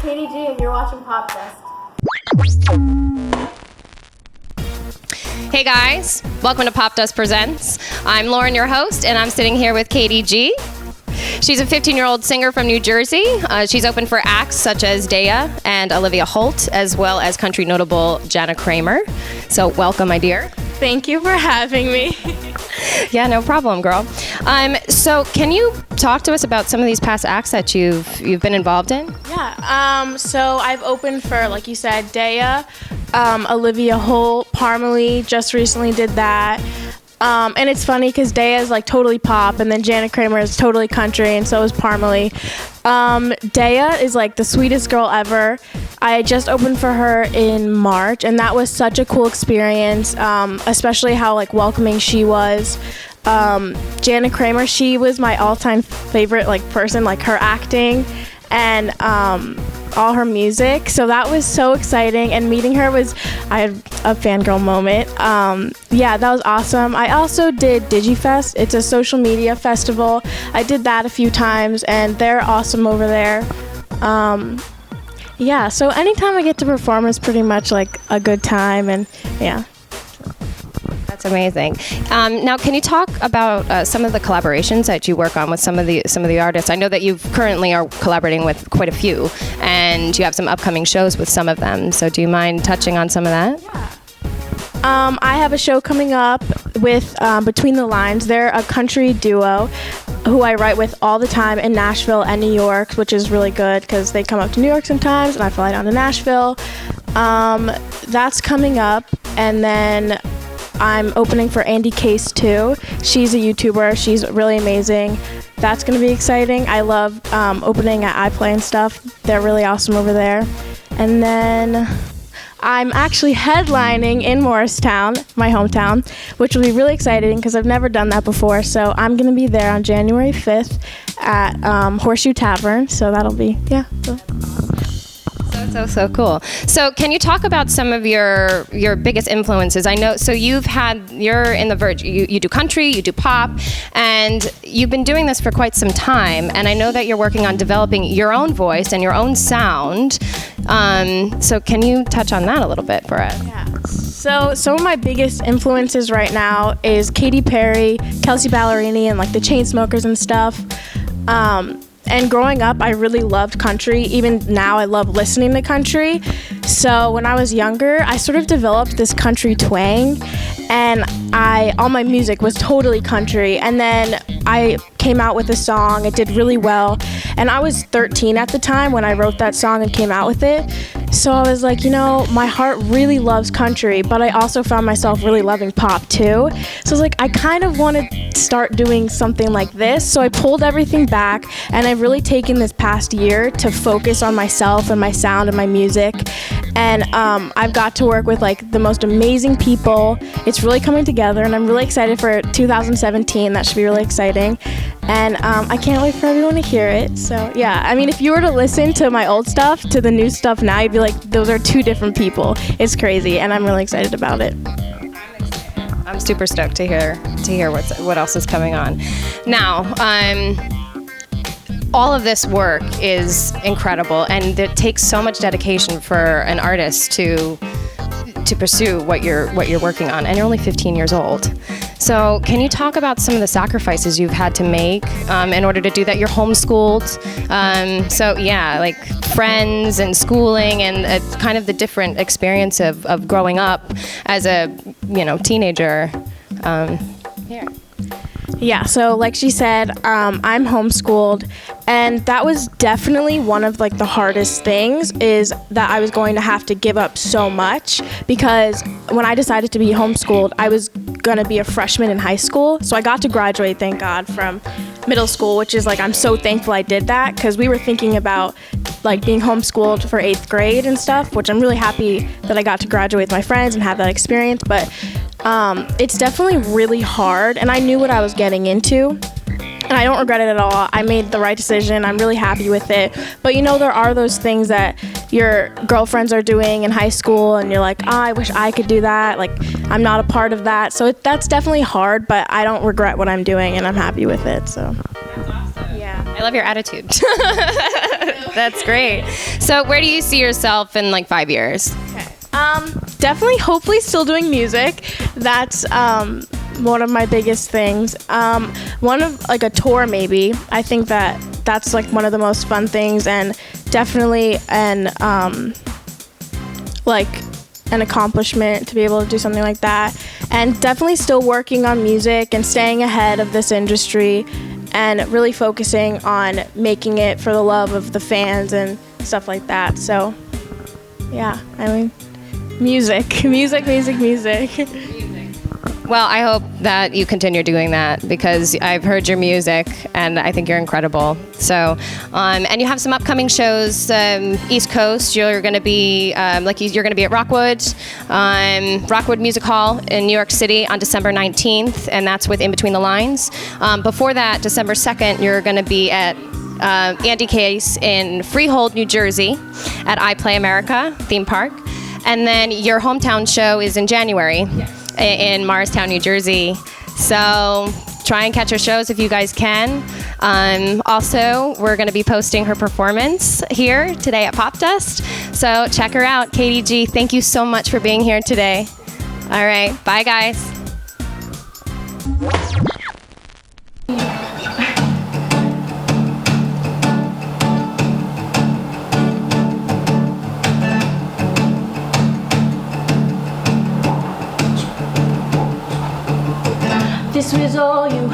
Katie G, and you're watching Popdust. Hey guys, welcome to Popdust Presents. I'm Lauren, your host, and I'm sitting here with Katie G. She's a 15-year-old singer from New Jersey. She's open for acts such as Daya and Olivia Holt, as well as country notable Jana Kramer. So welcome, my dear. Thank you for having me. Yeah, no problem, girl. So can you talk to us about some of these past acts that you've been involved in? Yeah, so I've opened for, like you said, Daya, Olivia Holt, Parmalee, just recently did that. And it's funny because Daya is like totally pop, and then Jana Kramer is totally country, and so is Parmalee. Daya is like the sweetest girl ever. I just opened for her in March, and that was such a cool experience, especially how like welcoming she was. Jana Kramer, she was my all-time favorite like person, like her acting and all her music. So that was so exciting, and meeting her I had a fangirl moment. Yeah, that was awesome. I also did DigiFest. It's a social media festival. I did that a few times, and they're awesome over there. Yeah, so anytime I get to perform is pretty much like a good time, and yeah. That's amazing. Now, can you talk about some of the collaborations that you work on with some of the artists? I know that you currently are collaborating with quite a few, and you have some upcoming shows with some of them. So, do you mind touching on some of that? Yeah. I have a show coming up with Between the Lines. They're a country duo who I write with all the time in Nashville and New York, which is really good because they come up to New York sometimes, and I fly down to Nashville. That's coming up, and then I'm opening for Andy Case too. She's a YouTuber. She's really amazing. That's going to be exciting. I love opening at iPlay and stuff. They're really awesome over there. And then I'm actually headlining in Morristown, my hometown, which will be really exciting because I've never done that before. So I'm going to be there on January 5th at Horseshoe Tavern. So that'll be, yeah. So cool. So can you talk about some of your biggest influences? I know, so you're in the verge, you do country, you do pop, and you've been doing this for quite some time, and I know that you're working on developing your own voice and your own sound. So can you touch on that a little bit for us? Yeah. So some of my biggest influences right now is Katy Perry, Kelsey Ballerini, and like the Chainsmokers and stuff. And growing up, I really loved country. Even now, I love listening to country. So when I was younger, I sort of developed this country twang, and all my music was totally country. And then I came out with a song. It did really well. And I was 13 at the time when I wrote that song and came out with it. So I was like, my heart really loves country, but I also found myself really loving pop too. So I was like, I kind of want to start doing something like this. So I pulled everything back, and I've really taken this past year to focus on myself and my sound and my music. And I've got to work with like the most amazing people. It's really coming together, and I'm really excited for 2017. That should be really exciting. And I can't wait for everyone to hear it. So yeah, I mean, if you were to listen to my old stuff to the new stuff now, you'd be like, those are two different people. It's crazy, and I'm really excited about it. I'm super stoked to hear what else is coming on. Now, all of this work is incredible, and it takes so much dedication for an artist to pursue what you're working on, and you're only 15 years old. So can you talk about some of the sacrifices you've had to make in order to do that? You're homeschooled, so yeah, like friends and schooling, and kind of the different experience of growing up as a teenager. Here. Yeah, so like she said, I'm homeschooled, and that was definitely one of like the hardest things, is that I was going to have to give up so much, because when I decided to be homeschooled, I was gonna be a freshman in high school. So I got to graduate, thank God, from middle school, which is like, I'm so thankful I did that, because we were thinking about like being homeschooled for 8th grade and stuff, which I'm really happy that I got to graduate with my friends and have that experience. But it's definitely really hard, and I knew what I was getting into, and I don't regret it at all. I made the right decision. I'm really happy with it. But there are those things that your girlfriends are doing in high school, and you're like, I wish I could do that. Like, I'm not a part of that. So that's definitely hard, but I don't regret what I'm doing, and I'm happy with it. So that's awesome. Yeah. I love your attitude. That's great. So where do you see yourself in like 5 years? Definitely, hopefully still doing music. That's one of my biggest things. One of like a tour maybe. I think that's like one of the most fun things, and definitely like an accomplishment to be able to do something like that. And definitely still working on music and staying ahead of this industry and really focusing on making it for the love of the fans and stuff like that. So yeah, I mean, music. Well, I hope that you continue doing that because I've heard your music and I think you're incredible. So, and you have some upcoming shows, East Coast. You're going to be you're going to be at Rockwood Music Hall in New York City on December 19th, and that's with In Between the Lines. Before that, December 2nd, you're going to be at Andy Case in Freehold, New Jersey, at I Play America theme park, and then your hometown show is in January. Yes. In Morristown, New Jersey. So try and catch her shows if you guys can. Also, we're going to be posting her performance here today at Popdust. So check her out. Katie G, thank you so much for being here today. All right. Bye, guys. This was all you,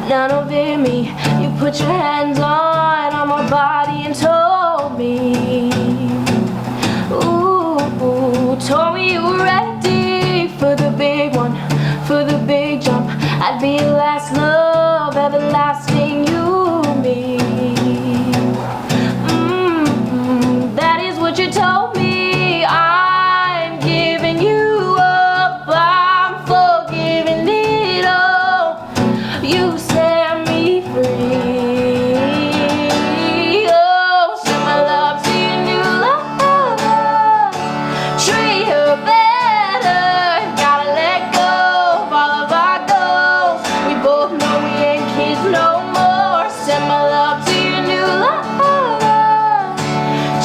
none of it me. You put your hands on my body and told me, told me you were ready for the big one, for the big jump. I'd be your last love, everlasting you, me. That is what you told me. I'm giving you up, I'm forgiving it all. You set me free. Oh, send my love to your new love. Treat her better. Gotta let go of all of our goals. We both know we ain't kids no more. Send my love to your new love.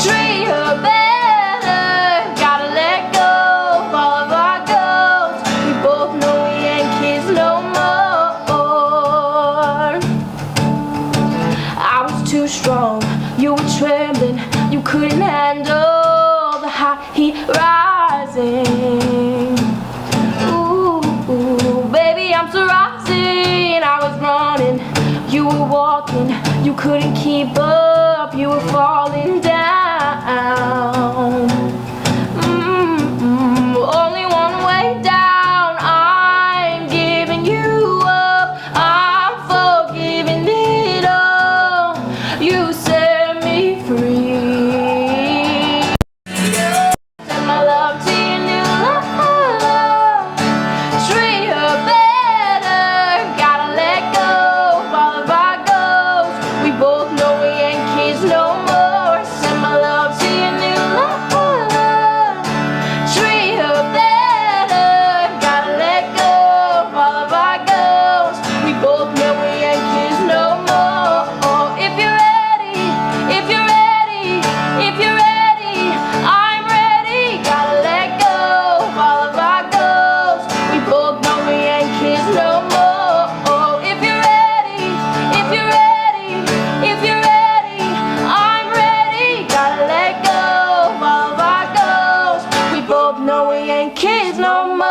Treat her better. Gotta let go of all of our goals. We both know we ain't kids no more. I was too strong, you were trembling, you couldn't handle the high heat rising. Ooh, baby, I'm so rising. I was running, you were walking, you couldn't keep up, you were falling down. Only one way down. I'm giving you up, I'm forgiving it all. You set me free. Send my love to your new love. Treat her better. Gotta let go of all of our goals. We both know we ain't kids no more. Send my love to your new love. Treat her better. Gotta let go of all of our goals. We both know we ain't kids no more. If you're ready, if you're ready, if you're ready, I'm ready. Gotta let go of all of our goals. We both know we ain't kids no more. If you're ready, if you're ready, if you're ready, I'm ready. Gotta let go of all of our goals. We both know we ain't kids no more.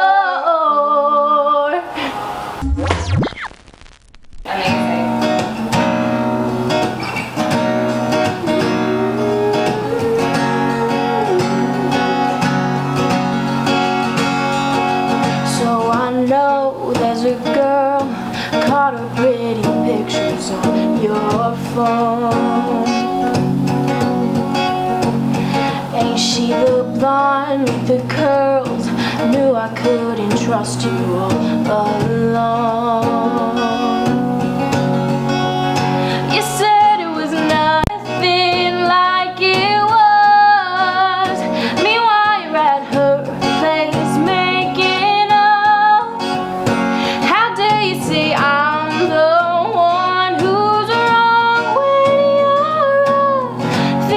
So I know there's a girl caught her pretty pictures on your phone. Ain't she the blonde with the curls? Knew I couldn't trust you all alone. You said it was nothing like it was. Meanwhile, you're at her place making up. How dare you say I'm the one who's wrong when you're right?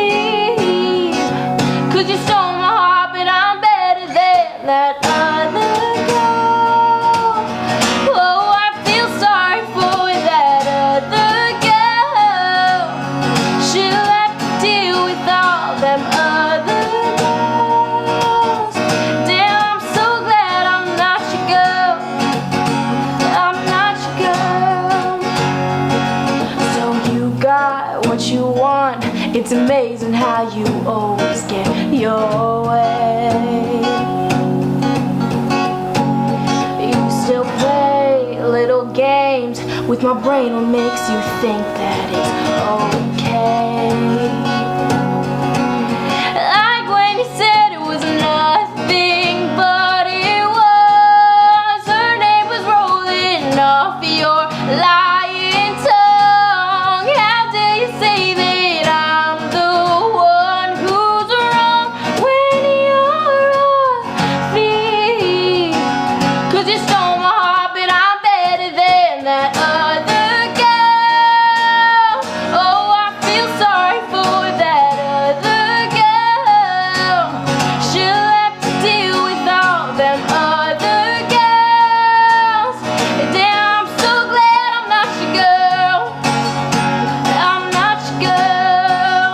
with all them other girls. Damn, I'm so glad I'm not your girl. I'm not your girl. So you got what you want. It's amazing how you always get your way. You still play little games with my brain, what makes you think that it's okay? Like when you said it was nothing, but it was. Her name was rolling off your lying tongue. How dare you say that I'm the one who's wrong when you're off me? 'Cause you stole my heart, but I'm better than that other girl. Oh, I feel sorry for that other girl. She'll have to deal with all them other girls. Damn, I'm so glad I'm not your girl. I'm not your girl.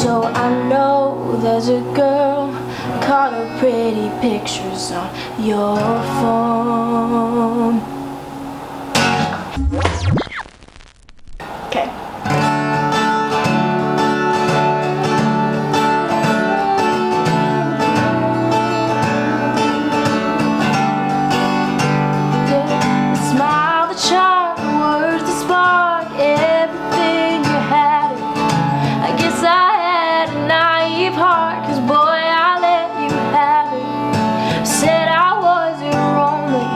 So I know there's a girl caught her pretty pictures on your phone. Okay. The smile, the charm, the words, the spark, everything you had. I guess I had a naive heart, 'cause boy, I let you have it. Said I wasn't lonely,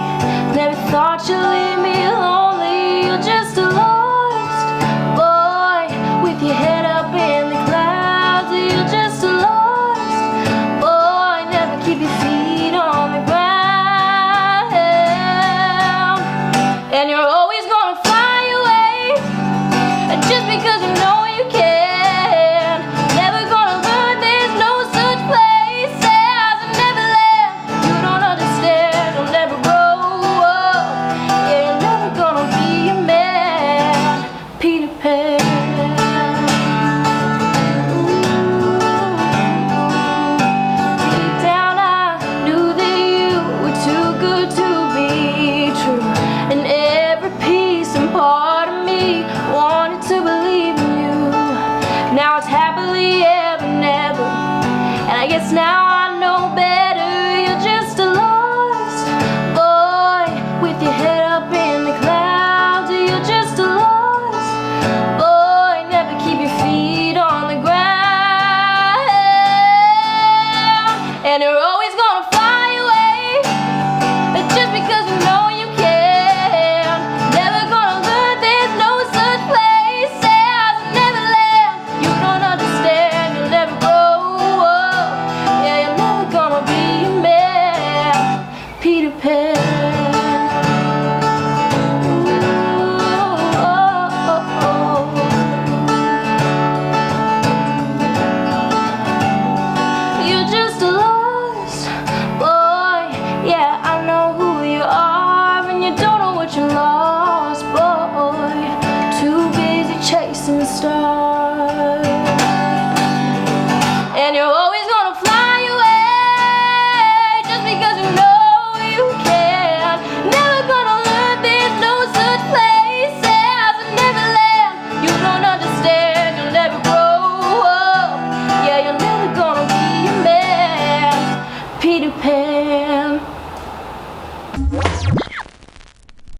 never thought you'd leave me lonely. You're just a lost boy with your head up in the clouds. You're just a lost boy, never keep your feet on the ground. And you're always gonna fly away, just because you know you can. Never gonna learn there's no such place as a Neverland. You don't understand, you'll never grow up. Yeah, you're never gonna be a man, Peter Pan. Deep down I knew that you were too good to be true, and every piece and part of me wanted to believe in you. Now it's happily ever never, and I guess now I know better. You're just a lost boy with your head up in the clouds. You're just a lost boy, never keep your feet on the ground. And you're always gonna fly away, just because you know you can. Never gonna learn there's no such place as a Neverland. You don't understand, you'll never grow up. Yeah, you're never gonna be a man, Peter Pan. You're just a lost boy. Yeah, I know who you are, and you don't know what you lost, boy. Too busy chasing stars.